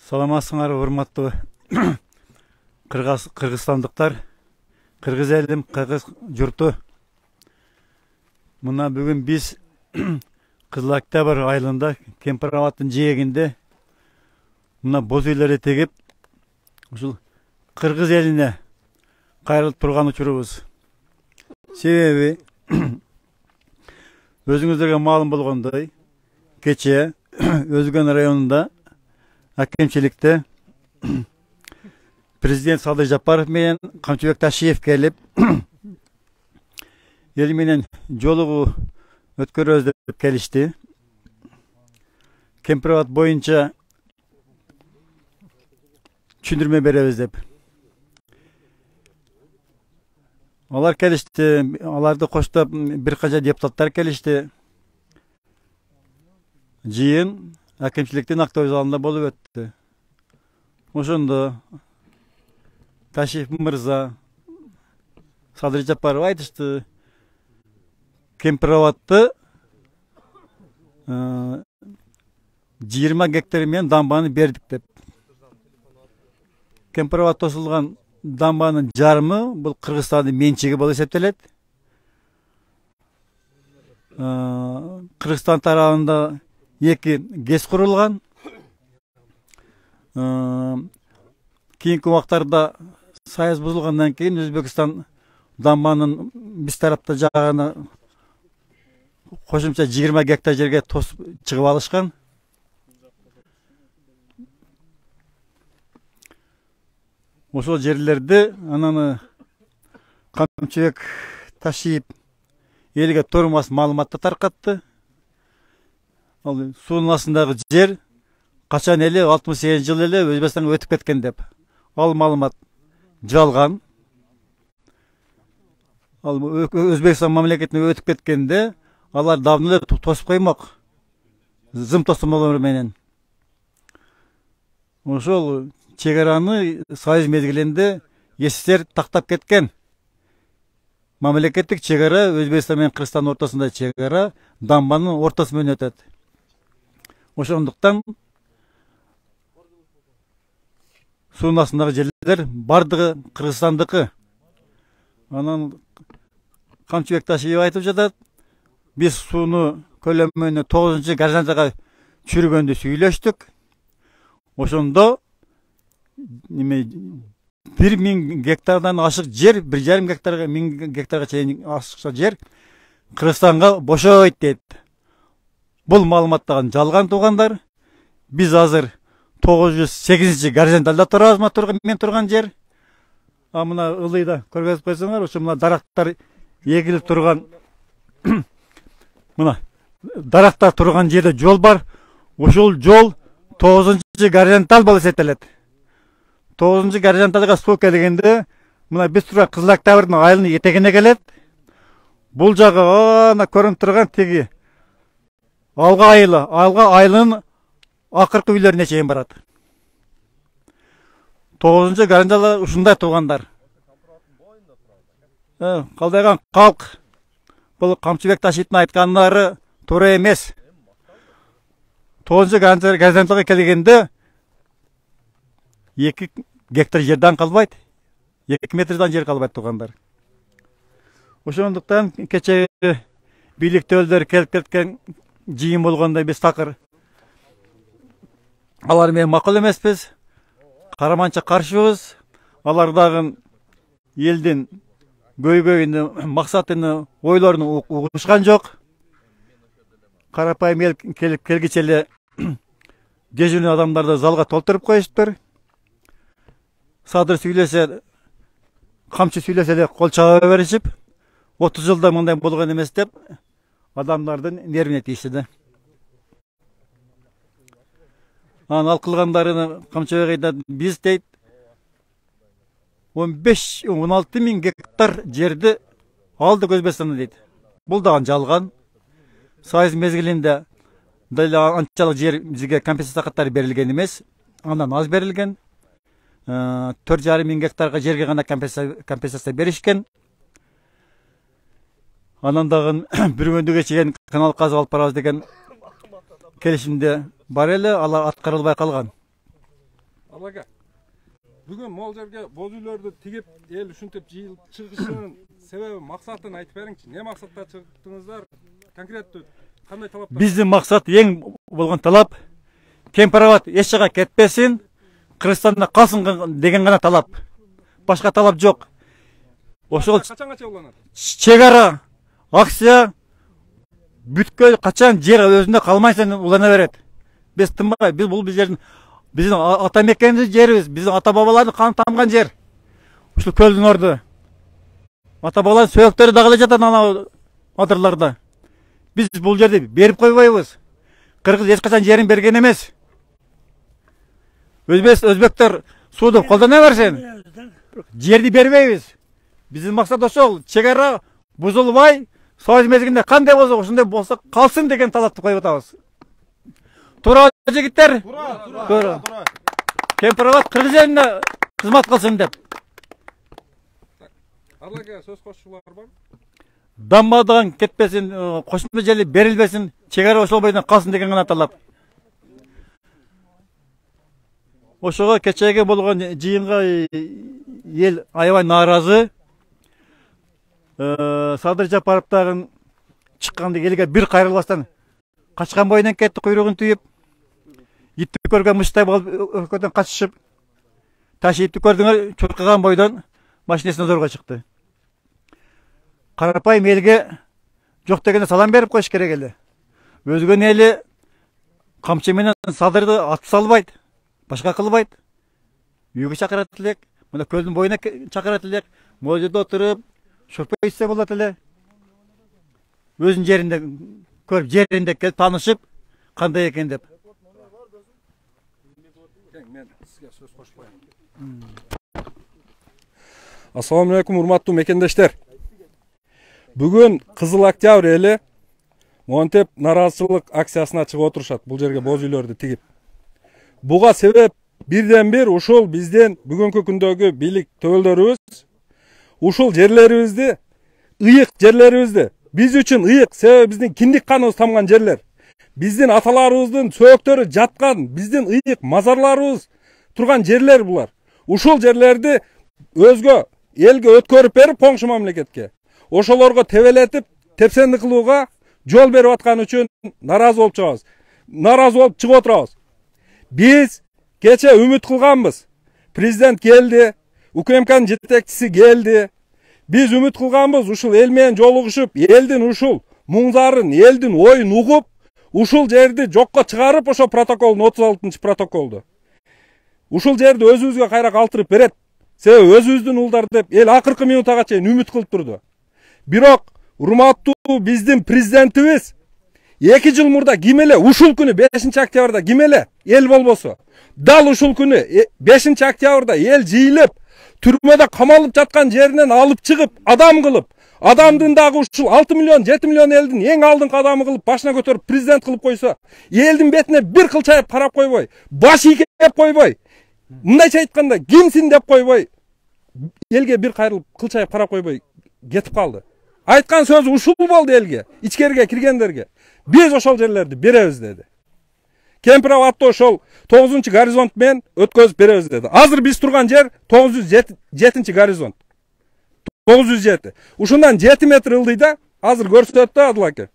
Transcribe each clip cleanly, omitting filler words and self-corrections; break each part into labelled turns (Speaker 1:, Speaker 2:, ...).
Speaker 1: Саламатсыңар, урматтуу кыргызстандыктар, кыргыз элим, кыргыз журту. Мына бүгүн биз Кызыл Октябрь айылында Кемпирабадтын жээгинде мына боз үйлөрү тегип, ушул кыргыз элине кайрылып турган учурубуз. Себеби өзүңүздөргө маалым болгондой, кече Өзгөн районунда акимчиликте президент Садыр Жапаров менен Камчыбек Ташиев келип эл менен жолугуу өткөрөбүз деп келишти. Кемпирабад боюнча түшүндүрмө беребиз деп. Алар келишти, аларды коштоп бир канча депутаттар келишти. Жыйын акимчиликтин Актөбө залында болуп өттү. Ошондо Ташиев мырза, Садыр Жапаров айтышты, Кемпирабадты 20 гектар менен дамбаны бердик деп. Кемпирабад тосулган дамбанын жарымы бул Кыргызстандын менчиги болуп эсептелет. Кыргызстан тарабында 2 ГЭС курулган. Кийинки убактарда саяз бузулгандан кийин Өзбекстан дамбанын биз тарапта жаганы кошумча 20 гектар жерге тосуп чыгып алышкан. Ошол жерлерди анан Камчыбек Ташиев элге турмас маалыматты таркатты. Ал суунун астындагы жер качан эле 68 жыл эле Өзбекстанга өтүп кеткен деп. Ал маалымат жалган. Ал Өзбекстан мамлекетине өтүп кеткенде алар давно эле тосуп коймок. Зым тосмолор менен. Ошол чегараны союз мезгилинде СССР тактап кеткен. Мамлекеттик чегара Өзбекстан менен Кыргызстан ортосунда чегара дамбанын ортосу менен өтөт. Ошондуктан суунун астындагы жерлер бардыгы Кыргызстандыкы. Анан Камчыбек Ташиев айтып жатат, биз сууну көлөмүнө 9-чы горизонталга чүргөндү сүйлөштүк. Ошондо 1000 гектардан ашык жер, 1,5 гектарга 1000 гектарга чейин ашыкча жер Кыргызстанга бошойт дейт. Бул маалыматтаган жалган туугандар. Биз азыр 908-чи горизонталда турабыз, мен турган жер. Мына ылыйда көргөзүп койсоңор, ошо мына дарактар эгилип турган мына дарактар турган жерде жол бар. Ошол жол 9-чы горизонтал болуп эсептелет. 9-чы горизонталга суу келгенде мына биз турган Кызыл Октябрдын айылынын этегине келет. Бул жагы ана көрүнүп турган теги Алга айылынын акыркы үйлөрүнө чейин барат. 9-чы горизонтал ушундай туугандар. Калдайган калк. Бул Камчыбек Ташиевдин айткандары туура эмес. 9-чы горизонталга келгенде 2 гектар жерден калбайт, 2 метрден жер калбайт туугандар. Ошондуктан кече бийликтүүлөр келип кеткен жыйын болгондо биз такыр алар менен макул эмеспиз, караманча каршыбыз. Алар дагы элдин көйгөйүнү, максатыны, ойлорун угушкан жок. Карапайым эл келгиче эле дежурный адамдарды залга толтуруп коюштур. Садыр сүйлөсө, камчы сүйлөсө эле кол чаба беришип, 30 жылда мындай болгон эмес деп адамдардын нервине тийишти да. Ал кылгандарыны Камчыбек айтат, биз дейт 15-16 миң гектар жерди алдык Өзбекстандан дейт. Бул дагы жалган. Союз мезгилинде анчалык жер бизге компенсация каттары берилген эмес. Андан аз берилген. 4,5 миң гектарга жерге гана компенсация беришкен. Анан дагы бир күндүгө чейин канал казып алып барабыз деген келишимде бар эле, алар аткарылбай калган.
Speaker 2: Алага. Бүгін мол жерге боз үйлерді тигіп, ел ушинтип чыгышынын себеби максатын айтып бериңчи. Не максатта чыктыңыздар? Конкреттүү кандай талаптар?
Speaker 1: Биздин максат эң болгон талап Кемпироват эч жака кетпесин, Кыргызстанда калсын деген гана талап. Башка талап жок. Ошол
Speaker 2: Качангаcha уланат?
Speaker 1: чек ара акция бүткөй качан жер өзүндө калмайсың улана берет. Биз тынбай, биз бул биздин ата мекенибиз жерибиз, биздин ата бабалардын каны тамган жер. Ушул көлдүн орду. Ата бабалардын сөөктөрү дагы эле жатат ана адырларда. Биз бул жерди берип койбойбуз. Кыргыз эч качан жерин берген эмес. Өзбектер сууду колдоно берсин. Жерди бербейбиз. Биздин максат ошол. Чек ара бузулбай, союз мезгилинде кандай болсо ошондой болсо калсын деген талапты коюп атабыз. Туура жигиттер? Туура. Кемпироват Кыргыз элине кызмат кылсын деп.
Speaker 2: Алага сөз кошчулар бар.
Speaker 1: Дамбадан кетпесин, кошумча жери берилбесин, чек ара ошол бойдон калсын деген гана талап. Ошого кечеге болгон жыйынга ел аябай нааразы. Садыр Жапаров дагы чыкканда элге бир кайрылбастан качкан бойунан кетти, куйругун түйүп. Итти көргөн мыштай болуп өлкөдөн качышып, таш итти көрдүңөр чуркаган бойдон машинесине зорго чыкты. Карапайым элге жок дегенде салам берип коюш керек эле. Өзгөн эли камчы менен садырды атып салбайт, башка кылбайт. Үйгө чакырат элек, мына көлдүн боюна чакырат элек, могул жерде отуруп, шорпо ичсе болот эле. Өзүнүн жеринде көрүп, жеринде келип таанышып, кандай экен деп.
Speaker 2: Мен сизге сөз кошуп коеюн. Ассаламу алейкум, урматтуу мекендештер. Бүгүн Кызыл Октябрь эли монтеп нараазычылык акциясына чыгып отурушат, бул жерге боз үйлөрдү тигип. Буга себеп бирден бир ушул биздин бүгүнкү күндөгү бийлик төбөлдөрүбүз ушул жерлерибизди, ыйык жерлерибизди биз үчүн ыйык, себеби биздин киндик каныбыз тамган жерлер. Биздин аталарыбыздын сөөктөрү жаткан, биздин ыйык мазарларыбыз турган жерлер булар. Ушул жерлерди өзгө элге өткөрүп берип, коңшу мамлекетке ошолорго тебелетип, тепсендик кылууга жол берип аткан үчүн наразы болуп чыгабыз. Наразы болуп чыгып отурабыз. Биз кече үмүт кылганбыз. Президент келди, УКМКнын жетекчиси келди. Биз үмүт кылганбыз, ушул эл менен жолугушуп, элдин ушул муңдарын, элдин оюн угуп, ушул жерди жокко чыгарып, ошо протоколдун 36-протоколду. Ушул жерди өзүбүзгө кайра калтырып берет. Себеби өзүбүздүн уулдар деп эл акыркы минутага чейин үмүт кылып турду. Бирок урматтуу биздин президентибиз 2 жыл мурда ким эле ушул күнү 5-октябрда ким эле эл болбосо, дал ушул күнү 5-октябрда эл жыйылып, түрмөдө камалып жаткан жеринен алып чыгып, адам кылып, адамдын дагы ушул 6 миллион, 7 миллион элдин эң алдыңкы адамы кылып, башына көтөрүп президент кылып койсо, элдин бетине бир кылчайып карап койбой, баш ийкеп койбой, мындайча айтканда кимсиң деп койбой, элге бир кайрылып кылчайып карап койбой кетип калды. Айткан сөзү ушул болду элге, ичкерге киргендерге. Биз ошол жерлерди беребиз деди. Кемпироватты ошол 9-горизонт менен өткөзүп беребиз деди. Азыр биз турган жер 907-горизонт. 907. Ушундан 7 метр ылдыйда, азыр көрсөтөт да Адыл аке.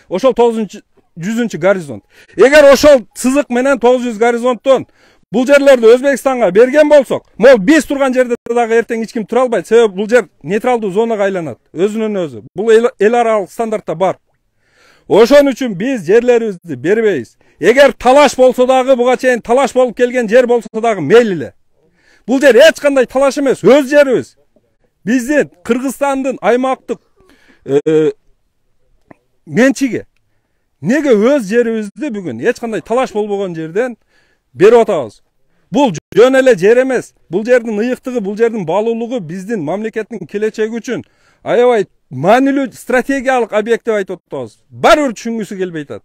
Speaker 2: Ошол 900-горизонт. Эгер ошол сызык менен 900 горизонттон бул жерлерди Өзбекстанга берген болсок, мол биз турган жерде дагы эртең эч ким тура албайт. Себеби бул жер нейтралдуу зонага айланат, өзүнөн өзү. Бул эл аралык стандартта бар. Ошон үчүн биз жерлерибизди бербейбиз. Эгер талаш болсо дагы, буга чейин талаш болуп келген жер болсо дагы мейли эле. Бул жер эч кандай талаш эмес, өз жерибиз. Биздин Кыргызстандын аймактык менчиги. Неге өз жерибизди бүгүн эч кандай талаш болбогон жерден берип атабыз? Бул жөн эле жер эмес. Бул жердин ыйыктыгы, бул жердин баалуулугу биздин мамлекеттин келечеги үчүн аябай маанилүү стратегиялык объект деп айтып атабыз. Баары бир түшүнгүсү келбей атат.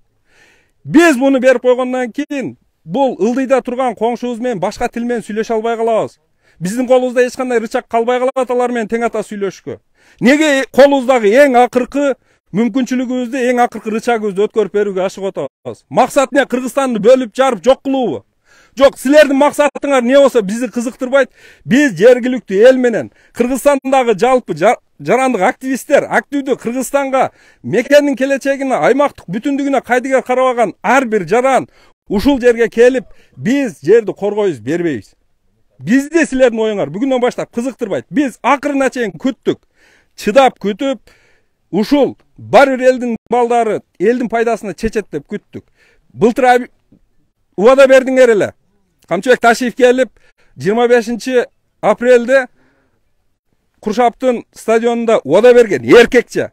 Speaker 2: Биз буну берип койгондон кийин бул ылдыйда турган коңшубуз менен башка тил менен сүйлөшө албай калабыз. Биздин колубузда эч кандай рычаг калбай калат алар менен тең ата сүйлөшкө. Неге колубуздагы эң акыркы мүмкүнчүлүгүбүздү, эң акыркы рычагыбызды өткөрүп берүүгө ашыгып атабыз? Максат не? Кыргызстанды бөлүп жарып жок кылуубу? Жок, силердин максатыңар не болсо бизди кызыктырбайт. Биз жергиликтүү эл менен Кыргызстандагы жалпы жарандык активисттер активдүү Кыргызстанга мекендин келечегине, аймактык бүтүндүгүнө кайдыгер карабаган ар бир жаран ушул жерге келип, биз жерди коргойбуз, бербейбиз. Бизди силердин оюңар бүгүндөн баштап кызыктырбайт. Биз акырына чейин күттүк. Чыдап күтүп, ушул бар бир элдин балдары элдин пайдасына чечет деп күттүк. Былтыр убада бердиңер эле. Камчыбек Ташиев келип 25 апрелде Куршаптын стадионунда убада берген эркекче.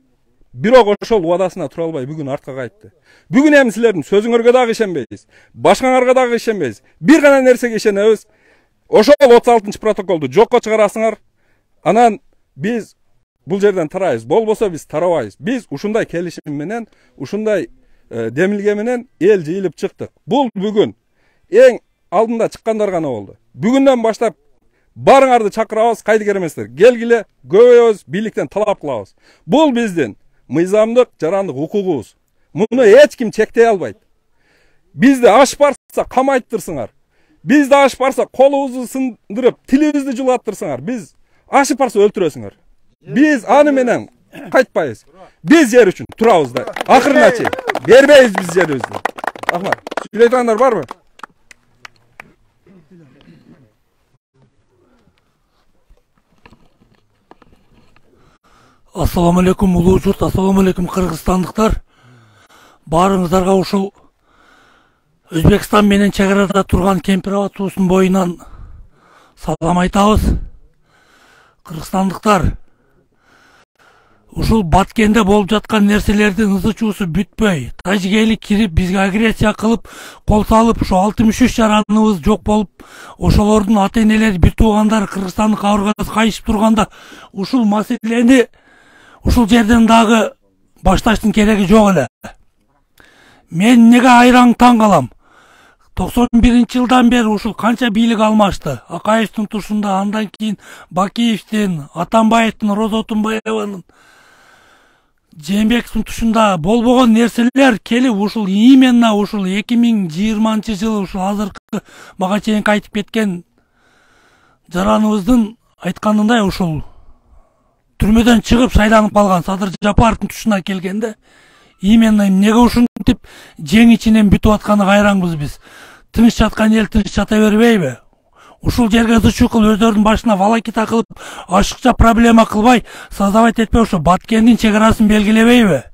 Speaker 2: Бирок ошол убадасына тура албай бүгүн артка кайтты. Бүгүн эми силердин сөзүңөргө дагы ишенбейбиз. Башкаңарга дагы ишенбейбиз. Бир гана нерсеге ишенебиз. Ошол 36-протоколду жокко чыгарасыңар. Анан биз бул жерден тарайбыз. Болбосо биз тарабайбыз. Биз ушундай келишим менен, ушундай демилге менен эл жыйылып чыктык. Бул бүгүн эң алдында чыккандар гана болду. Бүгүндөн баштап барыңарды чакырабыз, кайдыгер эместер. Келгиле, көбөйөбүз, бийликтен талап кылабыз. Бул биздин мыйзамдык, жарандык укугубуз. Муну эч ким чектей албайт. Бизди аш барса камайттырсыңар. Бизди аш барса колубузду сындырып, тилибизди жулаттырсыңар. Биз ашып барса өлтүрөсүңөр. Биз аны менен кайтпайбыз. Биз жер үчүн турабыз да. Акырына чейин бербейбиз биз жерибизди. Рахмат. Сүйлөй тургандар барбы?
Speaker 3: Ассаламу алейкум улуу журт, ассаламу алейкум кыргызстандыктар. Баарыңыздарга ушул Өзбекстан менен чек арада турган Кемпир аба суусунун боюнан салам айтабыз. Кыргызстандыктар, ушул Баткенде болуп жаткан нерселердин ызы чуусу бүтпөй, тажигели кирип бизге агрессия кылып, кол салып, ушу 63 жараныбыз жок болуп, ошолордун ата-энелери, бир туугандары Кыргызстандын кабыргасы кайышып турганда, ушул маселени ушул жерден дагы башташтын кереги жок эле. Мен неге айраң таң калам? 91-жылдан бери ушул канча бийлик алмашты. Акаевдин тушунда, андан кийин Бакиевдин, Атамбаевдин, Роза Отунбаеванын, Жээнбековдун тушунда болбогон нерселер келип ушул именно ушул 2020-жылы ушул азыркы мага чейин кайтып кеткен жараныбыздын айтканындай ушул түрмөдөн чыгып шайланып калган Садыр Жапаровдун тушуна келгенде именно неге ушинтип жең ичинен бүтүп атканы кайраңбыз биз. Тыныч жаткан эл тыныч жата бербейби? Ушул жерге ызы кылып өздөрүнүн башына волокита кылып, ашыкча проблема кылбай, создавать этпей ошо Баткендин чек арасын белгилебейби?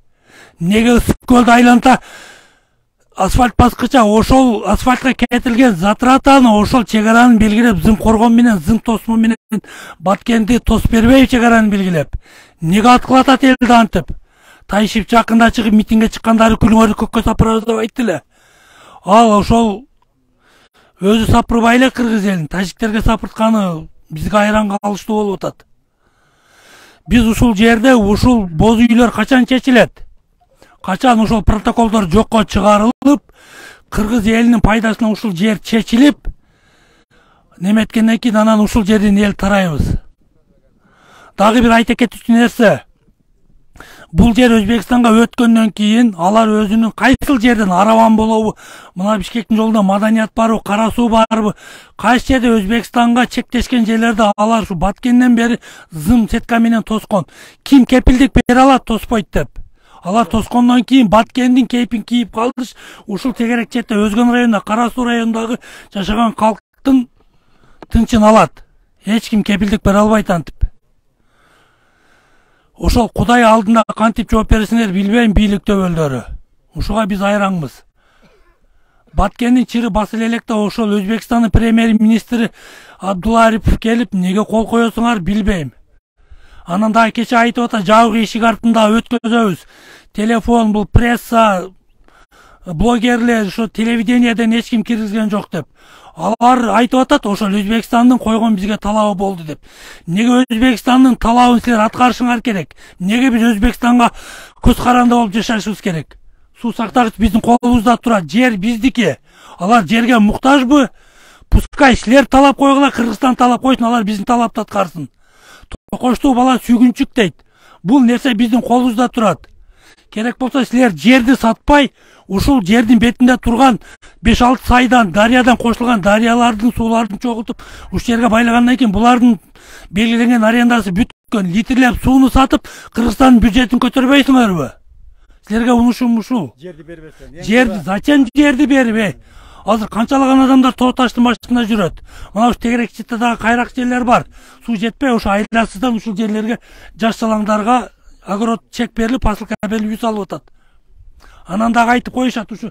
Speaker 3: Неге Ысык көлдү айланта асфальт баскыча ошол асфальтка кетилген затратаны ошол чек аранын белгилеп, зым коргон менен, зым тосмо менен Баткенди тосуп бербейби чек аранын белгилеп? Неге аткылатат элди антип? Тайшип жакында чыгып митингге чыккандары күлүңөрдү көккө сапырабыз деп айтты эле. Ал ошол өзү сапырбай эле кыргыз элин тажиктерге сапыртканы бизге айран калыштуу болуп атат. Биз ушул жерде ушул боз үйлөр качан чечилет? Качан ушул протоколдор жокко чыгарылып, кыргыз элинин пайдасына ушул жер чечилип, неметкенден кийин анан ушул жерден эл тарайбыз. Дагы бир айта кетчү нерсе. Бул жер Өзбекстанга өткөндөн кийин алар өзүнүн кайсыл жерден Араван болобу, мына Бишкектин жолунда Маданият барбы, Кара суу барбы, кайсы жерде Өзбекстанга чектешкен жерлерди алар ушу Баткенден бери зым сетка менен тоскон. Ким кепилдик бере алат тоспойт деп. Алар тоскондон кийин Баткендин кейпин кийип калдыш, ушул тегерек четте Өзгөн районунда, Кара суу районундагы жашаган калктын тынчын алат. Эч ким кепилдик бере албайт антип. Ошол Кудай алдында кантип жооп бересиңер билбейм бийлик төбөлдөрү. Ушуга биз айраңбыз. Баткендин чыры басылы электе ошол Өзбекстандын премьер-министри Абдулла Арипов келип, неге кол коесуңар билбейм. Анан дагы кече айтып атат, жабык эшик артында өткөзөбүз. Телефон, бул пресса, блогерлер, ошо телевидениеден эч ким киргизген жок деп. Алар айтып атат, ошол Өзбекстандын койгон бизге талабы болду деп. Неге Өзбекстандын талабын силер аткарышыңар керек? Неге биз Өзбекстанга көз каранды болуп жашашыбыз керек? Суу сактагыч биздин колубузда турат, жер биздики. Алар жерге муктажбы? Пускай силер талап койгула, Кыргызстан талап койсун, алар биздин талапты аткарсын. Токоштуу бала сүйгүнчүк дейт. Бул нерсе биздин колубузда турат. керек болса силер жерди сатпай, ушул жердин бетинде турган 5-6 сайдан, дарыядан кошулган дарыялардын сууларын чогултуп, ушул жерге байлагандан кийин булардын белгиленген арендасы бүткөн литрлеп сууну сатып, Кыргызстандын бюджетин көтөрбөйсүңөрбү? Силерге унушум ушул.
Speaker 1: Жерди бербестен.
Speaker 3: Жерди, зачем жерди берип? Азыр канчалаган адамдар тоо таштын башында жүрөт. Мына ушу тегерек читтадагы кайрак жерлер бар. Суу жетпей, ошо айласыздан ушул жерлерге жаш салаңдарга огород чек берилип, посылка берилип үй салып атат. Анан дагы айтып коюшат, ушу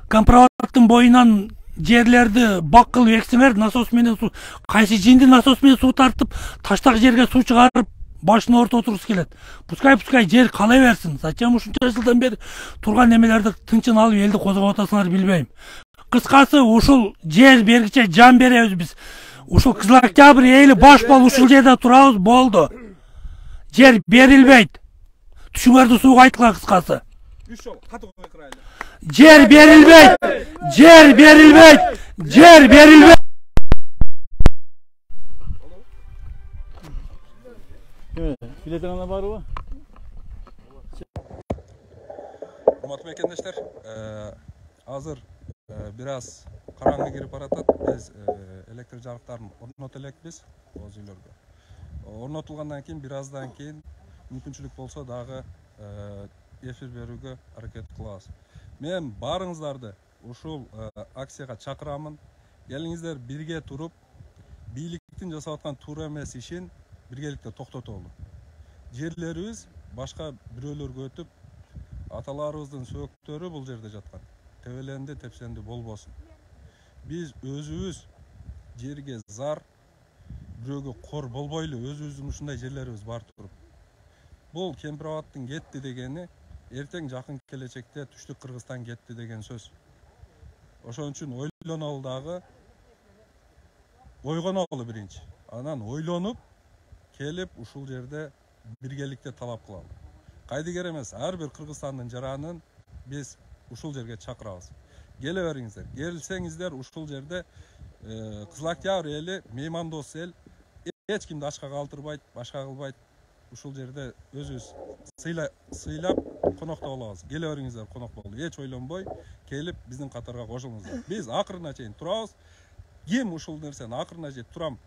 Speaker 3: компроматтын боюнан жерлерди бак кылып эксеңер, насос менен суу, кайсы жинди насос менен суу тартып, таштак жерге суу чыгарып, башына орто отургусу келет. Пускай жер калай берсин. Зачем ушунча жылдан бери турган немелерди тынчын алып элди козгоп атасыңар билбейм. Кыскасы, ушул жер бергиче жан беребиз биз. Ушул Кызыл Октябрь эли баш болуп ушул жерде турабыз, болду. Жер берилбейт. Түшүңөрдү сууга айткыла кыскасы. Жер берилбейт. Жер берилбейт. Жер берилбейт.
Speaker 1: Билетиңер барбы?
Speaker 2: Урматтуу мекендештер, азыр бир аз караңгы кирип баратат. Биз электр жарыктарын орното элекпиз өз үйлөргө. Орнотулгандан кийин бир аздан кийин мүмкүнчүлүк болсо дагы эфир берүүгө аракет кылабыз. Мен баарыңыздарды ушул акцияга чакырамын. Келиңиздер бирге туруп, бийликтин жасап аткан туура эмес ишин биргеликте токтотолу. Жерлерибиз башка бирөөлөргө өтүп, аталарыбыздын сөөктөрү бул жерде жаткан. Тебеленди, тепсенди болбосун. Биз өзүбүз жерге зар, бирөөгө кор болбойлу, өзүбүздүн ушундай жерлерибиз бар туруп. Бул Кемпир-Абадтын кетти дегени, эртең жакын келечекте Түштүк Кыргызстан кетти деген сөз. Ошон үчүн ойлонолу дагы, ойгонолу биринчи. Анан ойлонуп, келип ушул жерде биргеликте талап кылалы. Кайдыгер эмес, ар бир Кыргызстандын жаранын биз ушул жерге чакырабыз. Келе бериңиздер. Келсеңиздер ушул жерде Кызыл Октябрь эли меймандос эл, эч кимди ачка калтырбайт, башка кылбайт. Ушул жерде өзүбүз сыйлап коноктоп алабыз. Келе бериңиздер, конок болду. Эч ойлонбой келип биздин катарга кошулуңуздар. Биз акырына чейин турабыз. Ким ушул нерсени акырына чейин турам,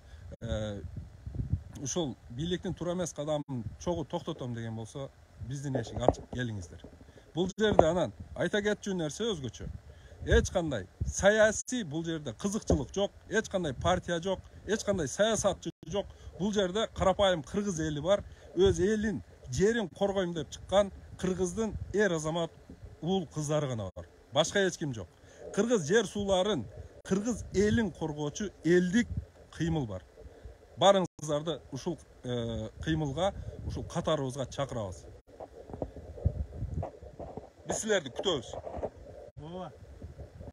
Speaker 2: ушул бийликтин туура эмес кадамын чогуу токтотом деген болсо, биздин эшик ачык, келиңиздер. Бул жерде анан айта кетчү нерсе өзгөчө. Эч кандай саясий бул жерде кызыкчылык жок, эч кандай партия жок, эч кандай саясатчы жок. Бул жерде карапайым кыргыз эли бар, өз элин, жерин коргойм деп чыккан кыргыздын эр азамат уул кыздары гана бар. Башка эч ким жок. Кыргыз жер сууларын, кыргыз элин коргоочу элдик кыймыл бар. Барыңыздарды ушул кыймылга, ушул катарыбызга чакырабыз. Biz sizlerdi, kütüyoruz.